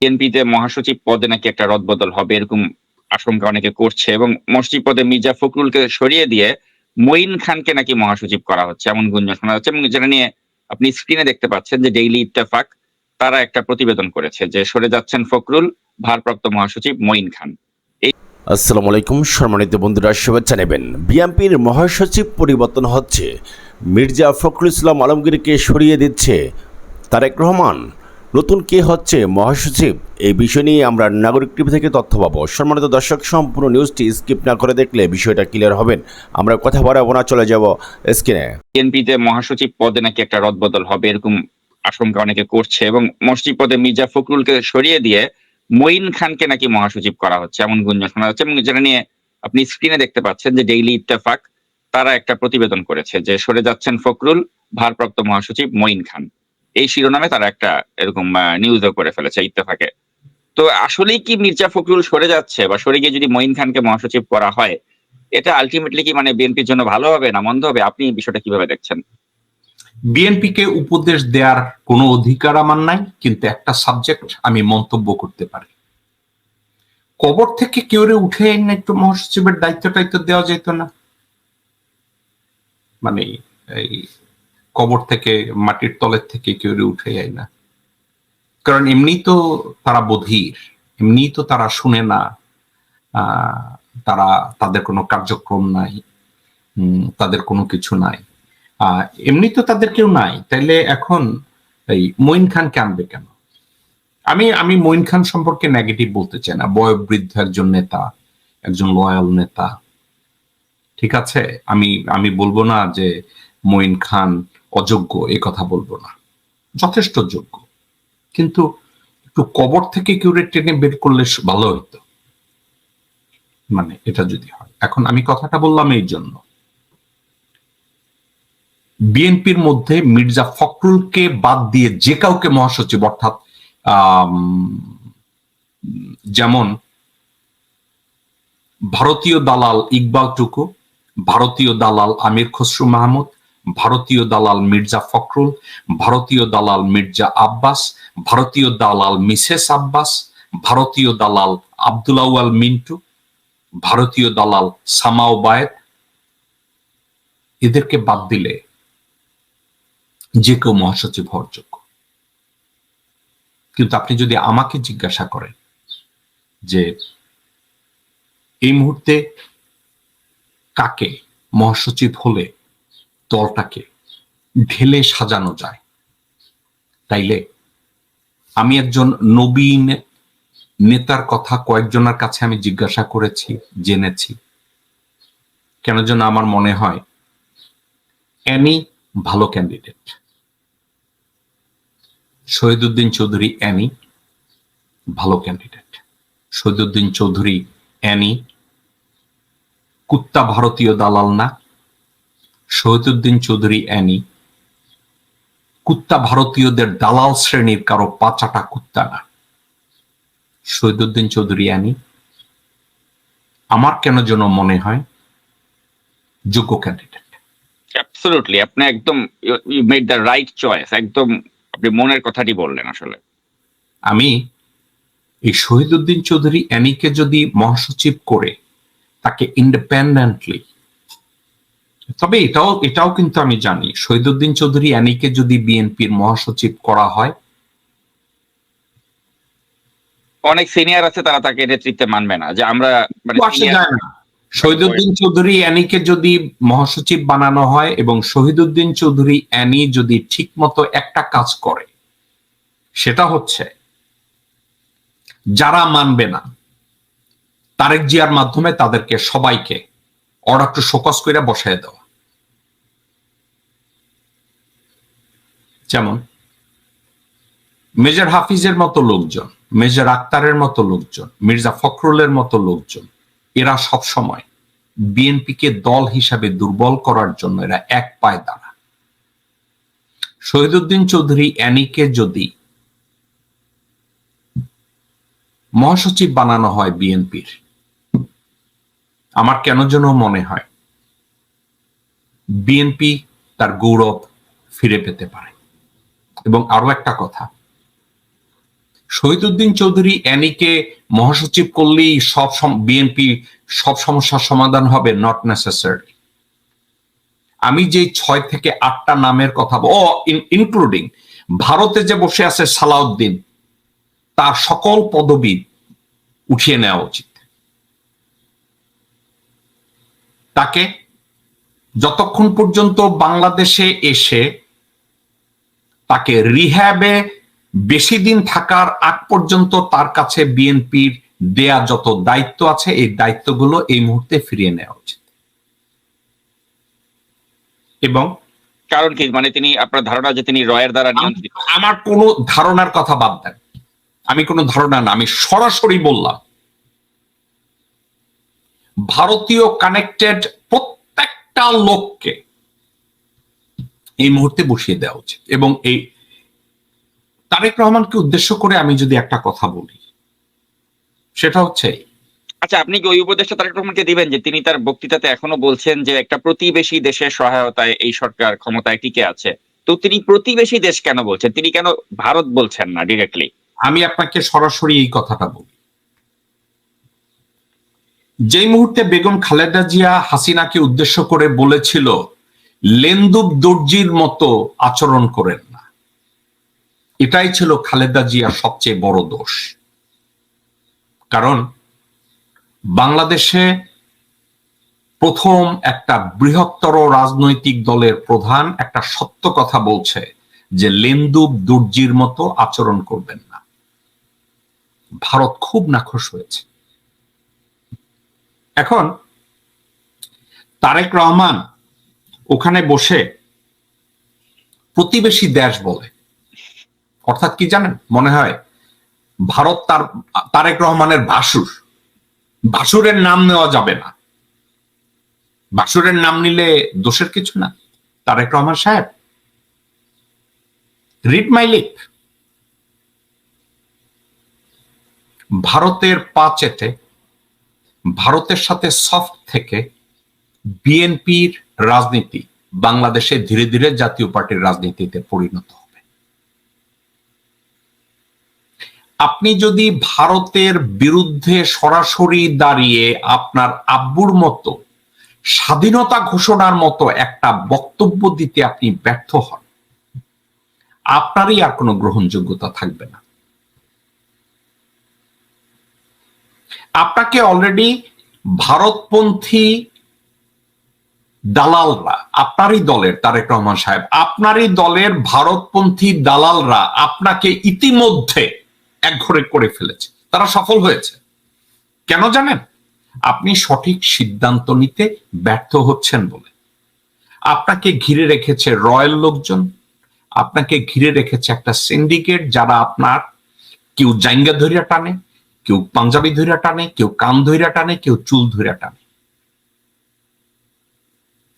বিএনপিতে মহাসচিব পদে নাকি একটা রদবদল হবে এরকম আশঙ্কা অনেকে করছে এবং মহাসচিব পদে মির্জা ফখরুলকে সরিয়ে দিয়ে মঈন খানকে নাকি মহাসচিব করা হচ্ছে এমন গুঞ্জন শোনা যাচ্ছে এবং যেটা নিয়ে আপনি স্ক্রিনে দেখতে পাচ্ছেন যে ডেইলি ইত্তেফাক তারা একটা প্রতিবেদন করেছে যে সরে যাচ্ছেন ফখরুল, ভারপ্রাপ্ত মহাসচিব মঈন খান। আসসালামু আলাইকুম সম্মানিত বন্ধুরা, শুভেচ্ছা নেবেন। বিএনপির মহাসচিব পরিবর্তন হচ্ছে, মির্জা ফখরুল ইসলাম আলমগীরকে সরিয়ে দিচ্ছে তারেক রহমান। নতুন কে হচ্ছে মহাসচিব, এই বিষয় নিয়ে আমরা নাগরিক টিভি থেকে তথ্য পাবো। সম্মানিত দর্শক, সম্পূর্ণ নিউজটি স্কিপ না করে দেখলে বিষয়টা ক্লিয়ার হবেন। আমরা কথা বাড়াবো না, চলে যাব স্ক্রিনে। বিএনপিতে মহাসচিব পদে নাকি একটা রদবদল হবে এরকম আশঙ্কা অনেকে করছে এবং মহাসচিব পদে মির্জা ফখরুলকে সরিয়ে দিয়ে মঈন খানকে নাকি মহাসচিব করা হচ্ছে এমন গুঞ্জন শোনা যাচ্ছে এবং যেটা নিয়ে আপনি স্ক্রিনে দেখতে পাচ্ছেন যে ডেইলি ইত্তেফাক তারা একটা প্রতিবেদন করেছে যে সরে যাচ্ছেন ফখরুল, ভারপ্রাপ্ত মহাসচিব মঈন খান। এই শিরোনামে তারা একটা এরকম নিউজও করে ফেলেছে ইত্তেফাকে। তো আসলেই কি মির্জা ফখরুল সরে যাচ্ছে বা সরে গিয়ে যদি মঈন খানকে মহাসচিব করা হয়, এটা আলটিমেটলি কি মানে বিএনপির জন্য ভালো হবে না মন্দ হবে? আপনি বিষয়টা কিভাবে দেখছেন? বিএনপিকে উপদেশ দেওয়ার কোনো অধিকার আমার নাই, কিন্তু একটা সাবজেক্ট আমি মন্তব্য করতে পারি। কবর থেকে কেউ উঠে না একটু মহাসচিবের দায়িত্ব দেওয়া যেত না? মানে এই কবর থেকে, মাটির তলের থেকে কেউ উঠে যায় না? কারণ এমনি তো তারা বধির, এমনি তো তারা শুনে না, তারা তাদের কোনো কার্যক্রম নাই, তাদের কোনো কিছু নাই, এমনি তো তাদের কেউ নাই। তাইলে এখন এই মঈন খানকে আনবে কেন? আমি মঈন খান সম্পর্কে নেগেটিভ বলতে চাই না। বয়োবৃদ্ধ একজন নেতা, একজন লয়াল নেতা, ঠিক আছে। আমি বলবো না যে মঈন খান অযোগ্য, এ কথা বলবো না, যথেষ্ট যোগ্য। কিন্তু একটু কবর থেকে কেউ টেনে বের করলে ভালো হইতো, মানে এটা যদি হয়। এখন আমি কথাটা বললাম এই জন্য, বিএনপির মধ্যে মির্জা ফখরুলকে বাদ দিয়ে যে কাউকে মহাসচিব, অর্থাৎ যেমন ভারতীয় দালাল ইকবাল টুকু, ভারতীয় দালাল আমির খসরু মাহমুদ, ভারতীয় দালাল মির্জা ফখরুল, ভারতীয় দালাল মির্জা আব্বাস, ভারতীয় দালাল মিসেস আব্বাস, ভারতীয় দালাল আব্দুল আউয়াল মিন্টু, ভারতীয় দালাল সামাও বায়েত, এদেরকে বাদ দিলে যে কেউ মহাসচিব হওয়ার যোগ্য। কিন্তু আপনি যদি আমাকে জিজ্ঞাসা করেন যে এই মুহূর্তে কাকে মহাসচিব হলে দলটাকে ঢেলে সাজানো যায়, তাইলে আমি একজন নবীন নেতার কথা কয়েকজনের কাছে আমি জিজ্ঞাসা করেছি, জেনেছি। কেন যেন আমার মনে হয় অ্যানি ভালো ক্যান্ডিডেট। শহীদুদ্দিন চৌধুরী অ্যানি ভালো ক্যান্ডিডেট। শহীদুদ্দিন চৌধুরী অ্যানি কুত্তা ভারতীয় দালাল না। শহীদুদ্দিন চৌধুরী অ্যানি কুত্তা ভারতীয়দের দালাল শ্রেণীর কারো পাচাটা কুত্তা না। শহীদুদ্দিন চৌধুরী অ্যানি আমার কেন যেন মনে হয় যোগ্য ক্যান্ডিডেট। অ্যাবসলিউটলি, আপনি একদম you made the right choice. একদম আপনি মনের কথাটি বললেন। আসলে আমি এই শহীদুদ্দিন চৌধুরী অ্যানিকে যদি মহাসচিব করে তাকে ইন্ডিপেন্ডেন্টলি, তবে এটাও কিন্তু আমি জানি শহীদুদ্দিন চৌধুরী অ্যানিকে যদি বিএনপির মহাসচিব করা হয়, অনেক সিনিয়র আছে, তারা তাকে নেতৃত্বে মানবে না। যে আমরা শহীদুদ্দিন চৌধুরী অ্যানিকে যদি মহাসচিব বানানো হয় এবং শহীদুদ্দিন চৌধুরী অ্যানি যদি ঠিক মতো একটা কাজ করে, সেটা হচ্ছে যারা মানবে না তারেক জিয়ার মাধ্যমে তাদেরকে সবাইকে অর্ডার টু শোকজ করে বসায় দেওয়া। যেমন মেজর হাফিজের মতো লোকজন, মেজর আক্তারের মতো লোকজন, মির্জা ফখরুলের মতো লোকজন, এরা সব সময় বিএনপিকে দল হিসাবে দুর্বল করার জন্য এরা এক পায়ে দাঁড়া। শহীদুদ্দিন চৌধুরী অ্যানিকে যদি মহাসচিব বানানো হয় বিএনপির, আমার কেন যেন মনে হয় বিএনপি তার গৌরব ফিরে পেতে পারে। এবং আরো একটা কথা, শহীদুদ্দিন চৌধুরী অ্যানিকে মহাসচিব করলেই বিএনপি সব সমস্যার সমাধান হবে, নট নেসেসারি। আমি যে 6 থেকে 8টা নামের কথা ইনক্লুডিং ভারতে যে বসে আছে সালাউদ্দিন, তার সকল পদবি উঠিয়ে নেওয়া উচিত। তাকে যতক্ষণ পর্যন্ত বাংলাদেশে এসে তাকে রিহ্যাবে বেশি দিন থাকার আগ পর্যন্ত তার কাছে বিএনপির দেয়া যত দায়িত্ব আছে এই দায়িত্বগুলো এই মুহূর্তে ফিরিয়ে নেওয়া উচিত। এবং কারণ কি, মানে তিনি, আপনার ধারণা যে তিনি রয়ের দ্বারা নিয়ন্ত্রিত? আমার কোনো ধারণার কথা বাদ দেন, আমি কোনো ধারণা না, আমি সরাসরি বললাম ভারতীয় কানেক্টেড প্রত্যেকটা লোককে এই মুহূর্তে বসিয়ে দেওয়া উচিত। এবং এই তারেক রহমানকে উদ্দেশ্য করে আমি যদি একটা কথা বলি, সেটা হচ্ছে, আচ্ছা, আপনি কি ওই উপদেশটা তারেক রহমানকে দিবেন যে তিনি তার বক্তৃতাতে এখনো বলছেন যে একটা প্রতিবেশী দেশের সহায়তায় এই সরকার ক্ষমতায় টিকে আছে? তো তিনি প্রতিবেশী দেশ কেন বলছেন? তিনি কেন ভারত বলছেন না ডিরেক্টলি? আমি আপনাকে সরাসরি এই কথাটা বলি। যেই মুহূর্তে বেগম খালেদা জিয়া হাসিনাকে উদ্দেশ্য করে বলেছিল লেন্দুব দর্জির মতো আচরণ করেন না, এটাই ছিল খালেদা জিয়ার সবচেয়ে বড় দোষ। কারণ বাংলাদেশে প্রথম একটা বৃহত্তর রাজনৈতিক দলের প্রধান একটা সত্য কথা বলছে যে লেন্দুব দর্জির মতো আচরণ করবেন না। ভারত খুব নাখোশ হয়েছে। এখন তারেক রহমান ওখানে বসে প্রতিবেশী দেশ বলে, অর্থাৎ কি জানেন, মনে হয় ভারত তারেক রহমানের ভাসুর। ভাসুরের নাম নেওয়া যাবে না, ভাসুরের নাম নিলে দোষের কিছু না। তারেক রহমান সাহেব, রিড মাই লিপ, ভারতের পা চেটে ভারতের সাথে সফট থেকে বিএনপির রাজনীতি বাংলাদেশে ধীরে ধীরে জাতীয় পার্টির রাজনীতিতে পরিণত হবে। আপনি যদি ভারতের বিরুদ্ধে সরাসরি দাঁড়িয়ে আপনার আব্বুর মতো স্বাধীনতা ঘোষণার মতো একটা বক্তব্য দিতে আপনি ব্যর্থ হন, আপনারই আর কোনো গ্রহণযোগ্যতা থাকবে না। আপনাকে অলরেডি ভারতপন্থী দালালরা, আপনারই দলের তারেক রহমান সাহেব, আপনারই দলের ভারতপন্থী দালালরা আপনাকে ইতিমধ্যে একঘরে করে ফেলেছে। তারা সফল হয়েছে। কেন জানেন? আপনি সঠিক সিদ্ধান্ত নিতে ব্যর্থ হচ্ছেন বলে। আপনাকে ঘিরে রেখেছে রয়্যাল লোকজন, আপনাকে ঘিরে রেখেছে একটা সিন্ডিকেট, যারা আপনার কেউ জাইঙ্গা ধইরা টানে, কেউ পাঞ্জাবি ধইরা টানে, কেউ কান ধইরা টানে, কেউ চুল ধইরা টানে।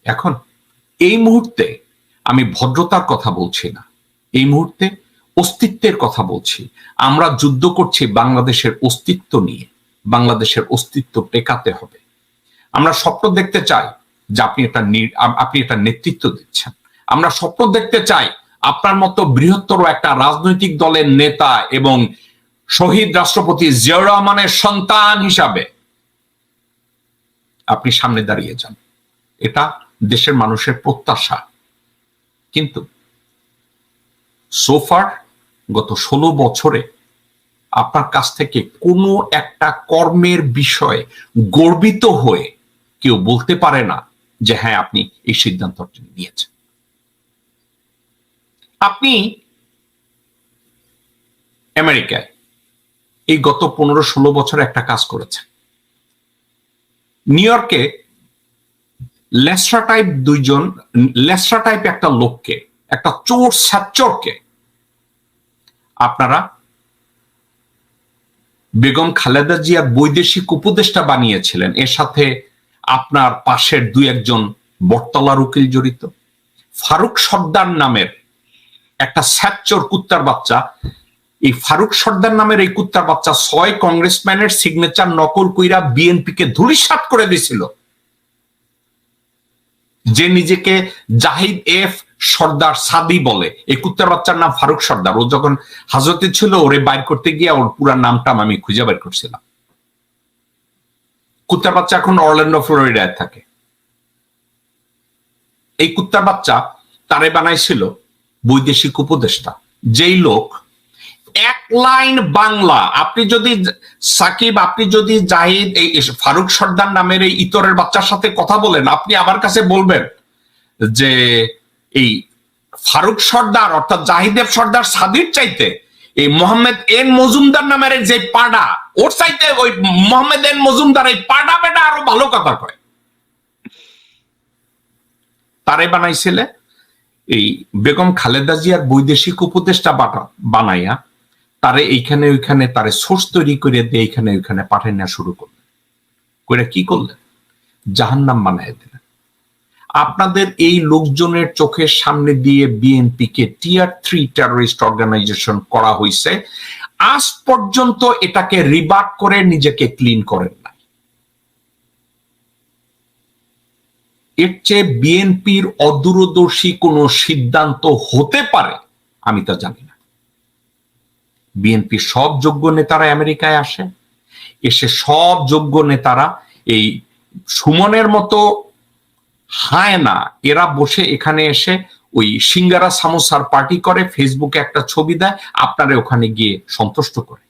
এখন এই মুহূর্তে আমি ভদ্রতার কথা বলছি না, এই মুহূর্তে অস্তিত্বের কথা বলছি। আমরা যুদ্ধ করছি বাংলাদেশের অস্তিত্ব নিয়ে। বাংলাদেশের অস্তিত্ব টেকাতে হবে। আমরা স্বপ্ন দেখতে চাই যে আপনি এটা নেতৃত্ব দিচ্ছেন। আমরা স্বপ্ন দেখতে চাই আপনার মতো বৃহত্তর একটা রাজনৈতিক দলের নেতা এবং শহীদ রাষ্ট্রপতি জিয়াউর রহমানের সন্তান হিসাবে আপনি সামনে দাঁড়িয়ে যান। এটা দেশের মানুষের প্রত্যাশা। কিন্তু সোফার গত 16 বছরে আপনার কাছ থেকে কোনো একটা কর্মের বিষয়ে গর্বিত হয়ে কেউ বলতে পারে না যে হ্যাঁ আপনি এই সিদ্ধান্তটি নিয়েছেন। আপনি আমেরিকায় এই গত 15-16 বছরে একটা কাজ করেছেন। নিউ ইয়র্কে লেস্ট্রা টাইপ একটা লোককে, একটা চোর সাচ্চরকে আপনারা বেগম খালেদা জিয়ার বৈদেশিক উপদেষ্টা বানিয়েছিলেন। এর সাথে আপনার পাশের 2-1 বটতলার উকিল জড়িত। ফারুক সর্দার নামের একটা সাচ্চর কুত্তার বাচ্চা, এই ফারুক সর্দার নামের এই কুত্তার বাচ্চা 6 কংগ্রেসম্যানের সিগনেচার নকল কইরা বিএনপিকে ধূলিসাৎ করে দিয়েছিল। যে নিজেকে জাহিদ এফ সর্দার সাদি বলে। এই কুত্তার বাচ্চার নাম ফারুক সর্দার। ও যখন হাজতে ছিল ওরে বাইর করতে গিয়ে ওর পুরা নামটা আমি খুঁজে বের করছিলাম। কুত্তার বাচ্চা এখন অরল্যান্ডো ফ্লোরিডায় থাকে। এই কুত্তার বাচ্চা তারে বানাইছিল বৈদেশিক উপদেষ্টা, যেই লোক এক লাইন বাংলা, আপনি যদি সাকিব, আপনি যদি জাহিদ, এই ফারুক সর্দার নামের এই ইতরের বাচ্চার সাথে কথা বলেন, আপনি আমার কাছে বলবেন যে এই ফারুক সর্দার অর্থাৎ জাহিদেব সর্দার সাদির চাইতে এই মোহাম্মদ এন মজুমদার নামের যে পাডা, ওর চাইতে ওই মোহাম্মদ এন মজুমদার এই পাডা বেটা আরো ভালো কথা কয়। তারে বানাইছিলে এই বেগম খালেদা জিয়ার বৈদেশিক উপদেষ্টা বানাইয়া তারে এইখানে ওইখানে তারে সোর্স তৈরি করে দিয়ে এইখানে ওইখানে পাঠাই নেওয়া শুরু করলেন। করে কি করলেন? জাহান্নাম বানাই দিলেন। আপনাদের এই লোকজনের চোখের সামনে দিয়ে বিএনপি কে টিয়ার 3 টেররিস্ট অর্গানাইজেশন করা হয়েছে। আজ পর্যন্ত এটাকে রিবার্ট করে নিজেকে ক্লিন করেন না। এর চেয়ে বিএনপির অদূরদর্শী কোন সিদ্ধান্ত হতে পারে আমি তা জানি না। বিএনপির সব যোগ্য নেতারা আমেরিকায় আসে, এসে সব যোগ্য নেতারা এই সুমনের মতো হায় না, এরা বসে এখানে এসে ওই সিঙ্গারা সামোসার পার্টি করে, ফেসবুকে একটা ছবি দেয়, আপনারা ওখানে গিয়ে সন্তুষ্ট করে।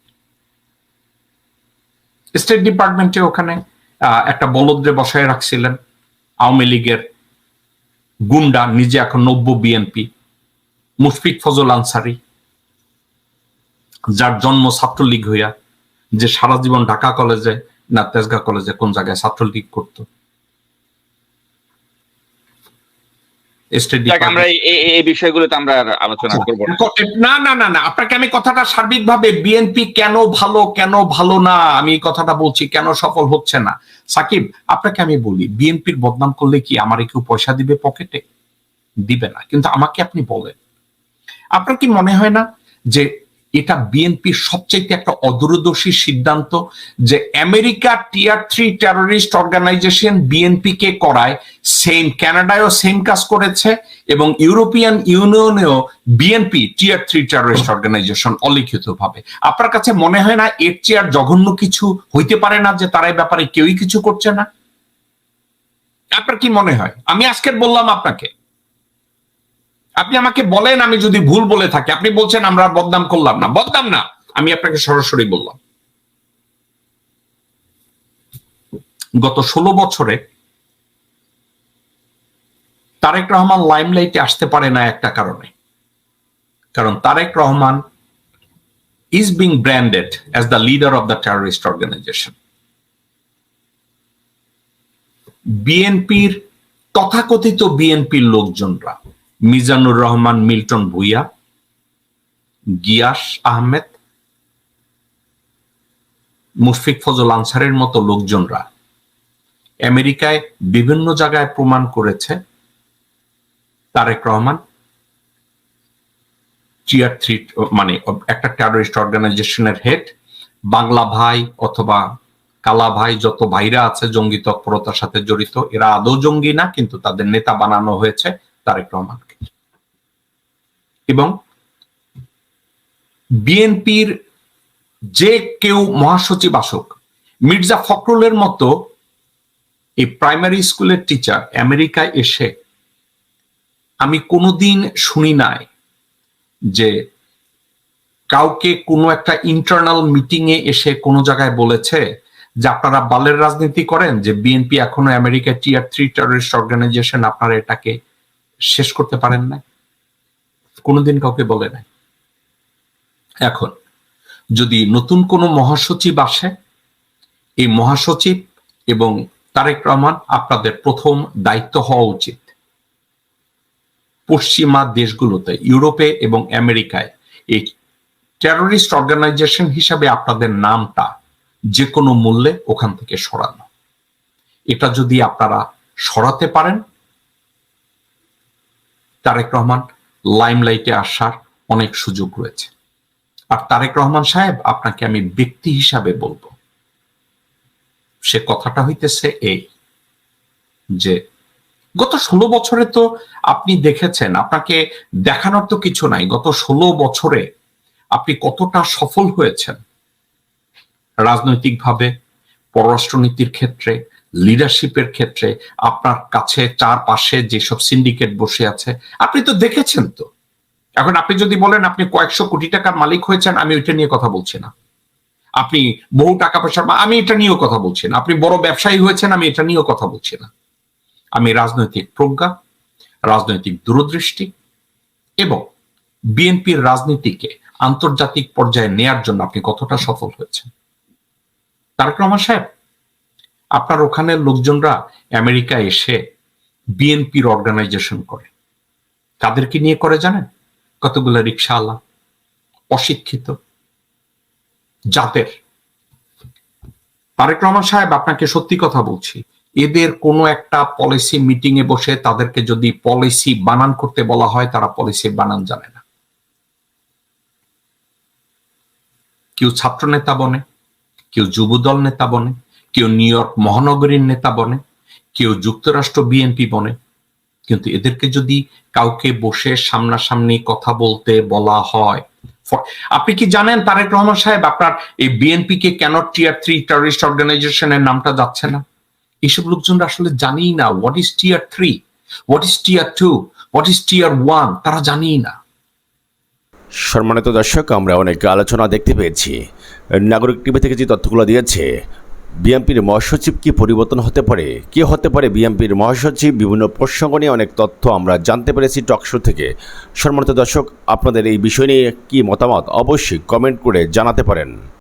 স্টেট ডিপার্টমেন্টে ওখানে একটা বলদ্রে বসায় রাখছিলেন আওয়ামী লীগের গুন্ডা, নিজে এখন নব্য বিএনপি, মুশফিক ফজল আনসারি, যার জন্ম ছাত্রলীগ হইয়া, যে সারা জীবন ঢাকা কলেজে না তেজগাঁ কলেজে কোন জায়গায় ছাত্রলীগ করতো। আমরা এই বিষয়গুলোতে আমরা আলোচনা করব না। না না না, আপনাকে আমি কথাটা সার্বিকভাবে বিএনপি কেন ভালো না আমি কথাটা বলছি, কেন সফল হচ্ছে না। সাকিব, আপনাকে আমি বলি, বিএনপির বদনাম করলে কি আমার কেউ পয়সা দিবে পকেটে? দিবে না। কিন্তু আমাকে আপনি বলেন, আপনার কি মনে হয় না যে এটা বিএনপির সবচেয়ে একটা অদূরদর্শী সিদ্ধান্ত যে আমেরিকা টিয়ার 3 টেররিস্ট অর্গানাইজেশন বিএনপি কে করায়? সেম কানাডায়ও সেম কাজ করেছে এবং ইউরোপিয়ান ইউনিয়নেও বিএনপি টিয়ার 3 টেররিস্ট অর্গানাইজেশন অলিখিত ভাবে। আপনার কাছে মনে হয় না এর চেয়ে আর জঘন্য কিছু হইতে পারে না যে তার এই ব্যাপারে কেউই কিছু করছে না? আপনার কি মনে হয়? আমি আজকে বললাম আপনাকে, আপনি আমাকে বলেন আমি যদি ভুল বলে থাকি। আপনি বলছেন আমরা বদনাম করলাম না, বদনাম না, আমি আপনাকে সরাসরি বললাম। গত 16 বছরে তারেক রহমান লাইমলাইটে আসতে পারে না একটা কারণে, কারণ Tarique Rahman is being branded as the leader of the terrorist organization. বিএনপির তথাকথিত বিএনপির লোকজনরা, মিজানুর রহমান, মিল্টন ভুইয়া, গিয়াস আহমেদ, মুশফিক ফজল আনসারের মতো লোকজনরা আমেরিকায় বিভিন্ন জায়গায় প্রমাণ করেছে তারেক রহমান টিয়ার 3 মানে একটা টেররিস্ট অর্গানাইজেশনের হেড। বাংলা ভাই অথবা কালা ভাই, যত ভাইরা আছে জঙ্গি তৎপরতার সাথে জড়িত, এরা আদৌ জঙ্গি না, কিন্তু তাদের নেতা বানানো হয়েছে তারেক রহমানকে। এবং বিএনপির যে কেউ মহাসচিব আসুক, মির্জা ফখরুলের মতো এই প্রাইমারি স্কুলের টিচার আমেরিকায় এসে আমি কোনোদিন শুনি নাই যে কাউকে কোনো একটা ইন্টারনাল মিটিং এ এসে কোনো জায়গায় বলেছে যে আপনারা বালের রাজনীতি করেন, যে বিএনপি এখনো আমেরিকা টিয়ার 3 টেররিস্ট অর্গানাইজেশন, আপনারা এটাকে শেষ করতে পারেন না। কোনোদিন কাউকে বলে নাই। এখন যদি নতুন কোনো মহাসচিব আসে, এই মহাসচিব এবং তারেক রহমান, আপনাদের প্রথম দায়িত্ব হওয়া উচিত পশ্চিমা দেশগুলোতে, ইউরোপে এবং আমেরিকায় এই টেররিস্ট অর্গানাইজেশন হিসাবে আপনাদের নামটা যে কোনো মূল্যে ওখান থেকে সরানো। এটা যদি আপনারা সরাতে পারেন, তারেক রহমান লাইমলাইটে আসার অনেক সুযোগ রয়েছে। আর তারেক রহমান সাহেব, আপনাকে আমি ব্যক্তি হিসাবে বলবো, সে কথাটা হইতেছে এই যে গত 16 বছরে তো আপনি দেখেছেন, আপনাকে দেখানোর তো কিছু নাই। গত 16 বছরে আপনি কতটা সফল হয়েছেন রাজনৈতিকভাবে, পররাষ্ট্রনীতির ক্ষেত্রে, লিডারশিপের ক্ষেত্রে। আপনার কাছে চারপাশে যেসব সিন্ডিকেট বসে আছে আপনি তো দেখেছেন। তো এখন আপনি যদি বলেন আপনি কয়েকশো কোটি টাকার মালিক হয়েছেন, আমি ওইটা নিয়ে কথা বলছি না। আপনি বহু টাকা পয়সার, আমি এটা নিয়েও কথা বলছি না। আপনি বড় ব্যবসায়ী হয়েছেন, আমি এটা নিয়েও কথা বলছি না। আমি রাজনৈতিক প্রজ্ঞা, রাজনৈতিক দূরদৃষ্টি এবং বিএনপির রাজনীতিকে আন্তর্জাতিক পর্যায়ে নেয়ার জন্য আপনি কতটা সফল হয়েছেন। তারেক রহমান সাহেব, আপনার ওখানের লোকজনরা আমেরিকা এসে বিএনপির অর্গানাইজেশন করে। কাদেরকে নিয়ে করে জানেন? কতগুলো রিকশাওয়ালা, অশিক্ষিত, যাদের, তারেক রহমান সাহেব আপনাকে সত্যি কথা বলছি, এদের কোনো একটা পলিসি মিটিং এ বসে তাদেরকে যদি পলিসি বানান করতে বলা হয়, তারা পলিসি বানান জানে না। কেউ ছাত্র নেতা বনে, কেউ যুবদল নেতা বনে, কেউ নিউ ইয়র্ক মহানগরীর নেতা বনে, কেউ যুক্তরাষ্ট্র বিএনপি বনে। কিন্তু এদেরকে যদি কাউকে বসে সামনাসামনি কথা বলতে বলা হয়, আপনি কি জানেন তারেক রহমান সাহেব আপনার এই বিএনপি কে কেন টিয়ার 3 টেররিস্ট অর্গানাইজেশনের নামটা যাচ্ছে না? এইসব লোকজনরা আসলে জানেই না what is tier 3, what is tier 2, what is tier 1, তারা জানেই না। সম্মানিত দর্শক, আমরা অনেক আলোচনা দেখতে পেয়েছি। নাগরিক টিভি থেকে যে তথ্যগুলো দিয়েছে, বিএনপির মহাসচিব কি পরিবর্তন হতে পারে, কে হতে পারে বিএনপির মহাসচিব, বিভিন্ন প্রসঙ্গ নিয়ে অনেক তথ্য আমরা জানতে পেরেছি টকশো থেকে। সম্মানিত দর্শক, আপনাদের এই বিষয় নিয়ে কি মতামত অবশ্যই কমেন্ট করে জানাতে পারেন।